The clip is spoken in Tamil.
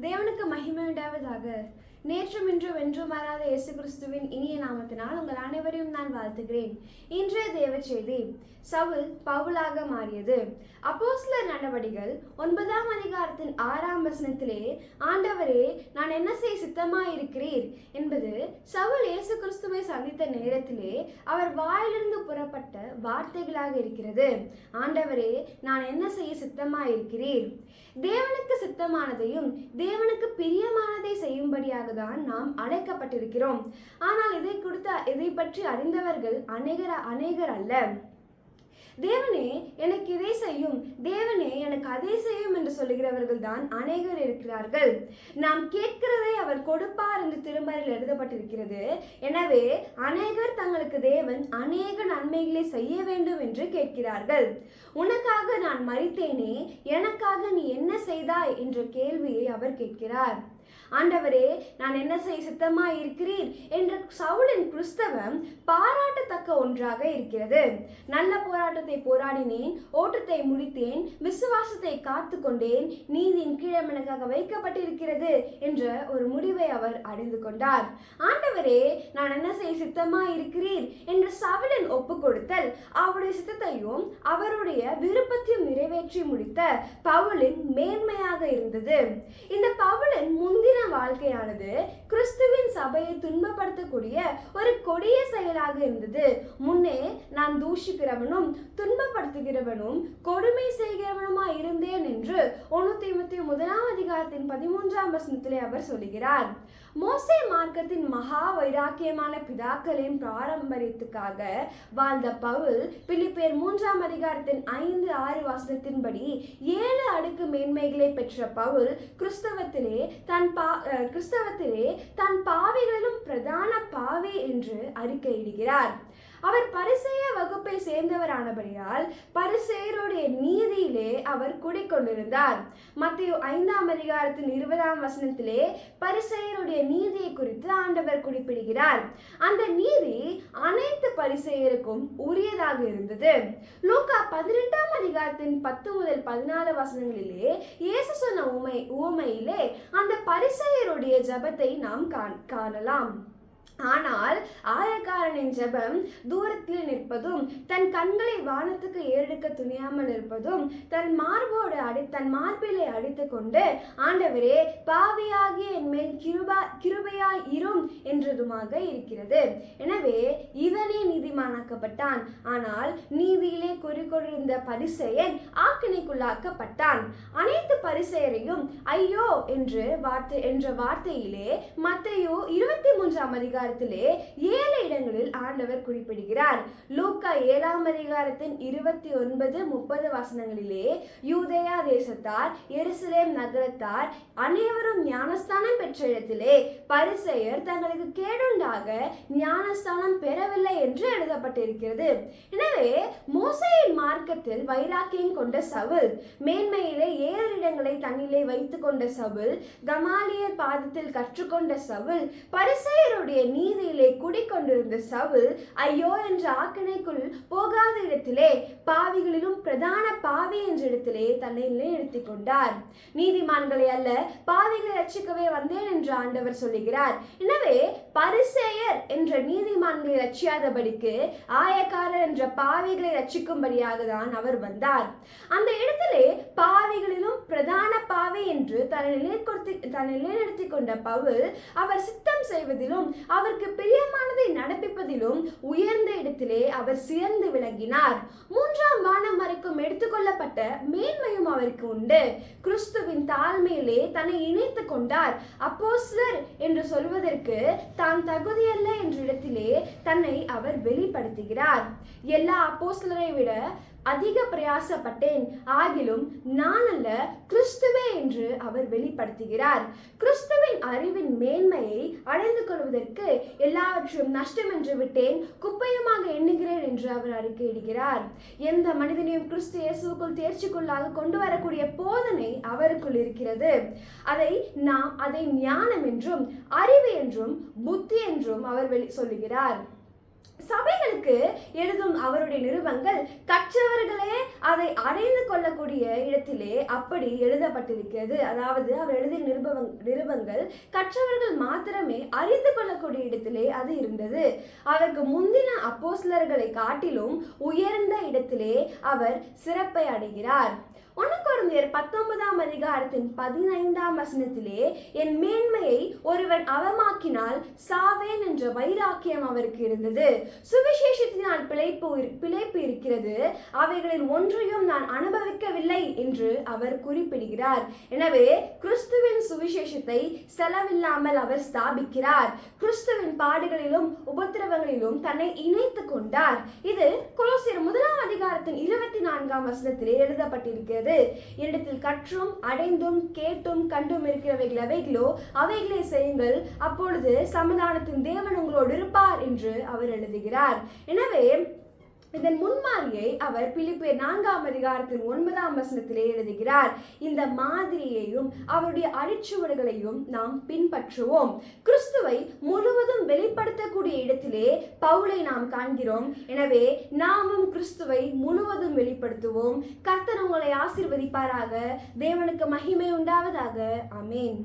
தேவனுக்கு மகிமை உண்டாவதாக. நேற்றும் இன்றும் என்றும் மாறாத இயேசு கிறிஸ்துவின் இனிய நாமத்தினால் உங்கள் அனைவரையும் நான் வாழ்த்துகிறேன். இன்றைய தேவ செய்தி, சவுல் பவுலாக மாறியது. அப்போஸ்தலர் நடவடிக்கைகள் 9ஆம் அதிகாரத்தின் 6ஆம் வசனத்திலே, ஆண்டவரே, நான் என்ன செய்ய சித்தமாயிருக்கிறீர் என்பது சவுல் இயேசு கிறிஸ்துவை சந்தித்த நேரத்திலே அவர் வாயிலிருந்து புறப்பட்ட வார்த்தைகளாக இருக்கிறது. ஆண்டவரே, நான் என்ன செய்ய சித்தமாயிருக்கிறீர். தேவனுக்கு சித்தமானதையும் தேவனுக்கு பிரியமானதை செய்யும்படியாக தான் நாம் அழைக்கப்பட்டிருக்கிறோம். ஆனால் இதை பற்றி அறிந்தவர்கள் அநேகர் அல்ல. தேவனே எனக்கு இதை செய்யும், தேவனே எனக்கு அதை செய்யும் என்று சொல்லுகிறவர்கள் தான் அநேகர் இருக்கிறார்கள். நாம் கேட்கிறதை அவர் கொடுப்பார் என்று திருமறையில் எழுதப்பட்டிருக்கிறது. எனவே அநேகர் தங்களுக்கு தேவன் அநேக நன்மைகளை செய்ய வேண்டும் என்று கேட்கிறார்கள். உனக்காக நான் மரித்தேனே, எனக்காக நீ என்ன செய்தாய் என்ற கேள்வியை அவர் கேட்கிறார். ஆண்டவரே, நான் என்ன செய்ய சித்தமாய் இருக்கிறீர் என்ற சவுலின் கிறிஸ்தவம் பாராட்டத்தக்க ஒன்றாக இருக்கிறது. நல்ல போராட்டத்தை போராடினேன், ஓட்டத்தை முடித்தேன், விசுவாசத்தை காத்து கொண்டேன், நீதியின் கீழம் எனக்காக வைக்கப்பட்டிருக்கிறது என்ற ஒரு முடிவை அவர் அடைந்து கொண்டார். ஆண்டவரே, நான் என்ன செய்ய சித்தமாய் இருக்கிறீர் என்ற சவுலின் ஒப்பு கொடுத்தல் அவருடைய சித்தத்தையும் அவருடைய விருப்பத்தையும் நிறைவேற்றி முடித்த பவுலின் மேன்மையாக இருந்தது. இந்த பவுலின் முந்தின வாழ்க்கையானது கிறிஸ்துவின் சபையை துன்பப்படுத்தக்கூடிய ஒரு கொடிய செயலாக இருந்தது. முன்னே நான் தூஷிக்கிறவனும் துன்பப்படுத்துகிறவனும் கொடுமை செய்கிறவனுமாய் இருந்தேன் என்று 1 தீமோத்தேயு 1ஆம் அதிகாரத்தின் 13ஆம் வசனத்திலே அவர் சொல்லுகிறார். மோசே மார்க்கத்தின் மகா வைராக்கியமான பிதாக்களின் பாரம்பரியத்துக்காக வாழ்ந்த பவுல் பிலிப்பியர் 3ஆம் அதிகாரத்தின் 5-6 வசனத்தின்படி 7 அடுக்கு மேன்மைகளை பெற்ற பவுல் கிறிஸ்தவத்திலே தன் பாவிகளிலும் பிரதான பாவி என்று அறிக்கையிடுகிறார். அவர் பரிசேய வகுப்பை சேர்ந்தவரானபடியால் பரிசேயருடைய நீதியிலே அவர் குடிக்கொண்டிருந்தார். மத்தேயு 5ஆம் அதிகாரத்தின் 20ஆம் வசனத்திலே பரிசேயருடைய நீதியை குறித்து ஆண்டவர் குறிப்பிடுகிறார். அந்த நீதி அனைத்து பரிசேயருக்கும் உரியதாக இருந்தது. லூக்கா 18ஆம் அதிகாரத்தின் 10 முதல் 14 வசனங்களிலே இயேசு சொன்ன உவமையிலே அந்த பரிசேயருடைய ஜெபத்தை நாம் காணலாம். ஆனால் ஆயக்காரனின் ஜெபம் தூரத்தில் நிற்பதும், தன் கண்களை வானத்துக்கு ஏறெடுக்க துணியாமல் இருப்பதும், தன் மார்பிலை அடித்து கொண்டு, ஆண்டவரே, பாவியாகிய என் மேல் கிருபையாய் இரும் என்றதுமாக இருக்கிறது. எனவே இவனே நீதிமானாக்கப்பட்டான். ஆனால் நீதியிலே குறிக்கொண்டிருந்த பரிசேயன் ஆக்கினைக்குள்ளாக்கப்பட்டான். அனைத்து பரிசேயரையும் ஐயோ என்ற வார்த்தையிலே மத்தேயு 23ஆம் அதிகாரத்திலே 7 இடங்களில் ஆண்டவர் குறிப்பிடுகிறார். லூக்கா 7ஆம் அதிகாரத்தின் 29-30 வசனங்களிலே யூதேயா தேசத்தார், எருசலேம் நகரத்தார் அனைவரும் ஞானஸ்தானம் பெற்ற இடத்திலே பரிசேயர் தங்களுக்கு கேடுண்டாக ஞானஸ்தானம் பெறவில்லை என்று எழுதப்பட்டிருக்கிறது. எனவே மோசேயின் மார்க்கத்தில் வைராக்கியம் கொண்ட சவுல், மேன்மையிலே 7 இடங்களை தன்னிலே வைத்துக் கொண்ட சவுல், கமாலியல் பாதத்தில் கற்றுக்கொண்ட சவுல், பரிசேயருடைய நீதியிலே குடிக்கொண்டிருந்த சவுல் ஐயோ என்ற ஆக்கினைக்குள் போகாத இடத்திலே பாவிகளிலும் பிரதான பாவி என்ற இடத்திலே தன்னை நிலைநிறுத்திக் கொண்டார். நீதிமான்களை அல்ல, பாவிகளை ரட்சிக்கவே வந்தேன் என்று ஆண்டவர் சொல்லுகிறார். எனவே பரிசேயர் என்ற நீதிமான்களை ரட்சியாதபடிக்கு ஆயக்காரர் என்ற பாவிகளை ரட்சிக்கும்படியாக தான் அவர் வந்தார். அந்த இடத்திலே பாவிகளிலும் பிரதான பாவி என்று தன்னை நிலைநிறுத்திக் கொண்ட பவுல் அவர் சித்தம் செய்வதிலும் அவருக்கு பிரியமானதை நடப்பிப்பதிலும் உயர்ந்த இடத்திலே அவர் சிறந்து விளங்கினார். 3ஆம் வானம் வரைக்கும் எடுத்துக்கொள்ளப்பட்ட மேன்மையும் அவருக்கு உண்டு. கிறிஸ்துவின் தாழ்மையிலே தன்னை இணைத்து கொண்டார். அப்போஸ்தலர் என்று சொல்வதற்கு தான் தகுதியல்ல என்ற இடத்திலே தன்னை அவர் வெளிப்படுத்துகிறார். எல்லா அப்போஸ்தலரை விட அதிக பிரயாசப்பட்டேன், ஆகிலும் நான் அல்ல, கிறிஸ்துவே என்று அவர் வெளிப்படுத்துகிறார். கிறிஸ்துவின் அறிவின் மேன்மையை அடைந்து கொள்வதற்கு எல்லாவற்றையும் நஷ்டம் என்று விட்டேன், குப்பையுமாக எண்ணுகிறேன் என்று அவர் அறிக்கையிடுகிறார். எந்த மனிதனையும் கிறிஸ்து இயேசுக்குள் தேர்ச்சிக்குள்ளாக கொண்டு வரக்கூடிய போதனை அவருக்குள் இருக்கிறது. அதை ஞானம் என்றும் அறிவு என்றும் புத்தி என்றும் அவர் சொல்லுகிறார். சபைகளுக்கு எழுதும் அவருடைய நிருபங்கள் கற்றவர்களே அதை அடைந்து கொள்ளக்கூடிய இடத்திலே அப்படி எழுதப்பட்டிருக்கிறது. அதாவது அவர் எழுதிய நிருபங்கள் கற்றவர்கள் மாத்திரமே அறிந்து கொள்ளக்கூடிய இடத்திலே அது இருந்தது. அவருக்கு முந்தின அப்போஸ்தலர்களை காட்டிலும் உயர்ந்த இடத்திலே அவர் சிறப்பை அடைகிறார். 1 கொரிந்தியர் 19:15 என் மேன்மையை ஒருவன் அவமாக்கினால் சாவேன் என்ற வைராக்கியம் அவருக்கு இருந்தது. சுவிசேஷத்தினால் பிழைப்பு இருக்கிறது, அவைகளில் ஒன்றையும் நான் அனுபவிக்கவில்லை என்று அவர் குறிப்பிடுகிறார். எனவே கிறிஸ்துவின் சுவிசேஷத்தை செலவில்லாமல் அவர் ஸ்தாபிக்கிறார். கிறிஸ்துவின் பாடுகளிலும் உபத்திரவங்களிலும் தன்னை இணைத்து கொண்டார். இது கொலோசியர் 1:24 எழுதப்பட்டிருக்கிறது. என்னிடத்தில் கற்றும் அடைந்தும் கேட்டும் கண்டும் இருக்கிறவைகள் எவைகளோ அவைகளை செய்யுங்கள், அப்பொழுது சமாதானத்தின் தேவன் உங்களோடு இருப்பார் என்று அவர் எழுதுகிறார். எனவே இதன் முன்மாதிரியை அவர் பிலிப்பியர் 4:9 எழுதுகிறார். இந்த மாதிரியையும் அவருடைய அடிச்சுவடுகளையும் நாம் பின்பற்றுவோம். கிறிஸ்துவை முழுவதும் வெளிப்படுத்தக்கூடிய இடத்திலே பவுலை நாம் காண்கிறோம். எனவே நாமும் கிறிஸ்துவை முழுவதும் வெளிப்படுத்துவோம். கர்த்தர் உங்களை ஆசீர்வதிப்பாராக. தேவனுக்கு மகிமை உண்டாவதாக. ஆமென்.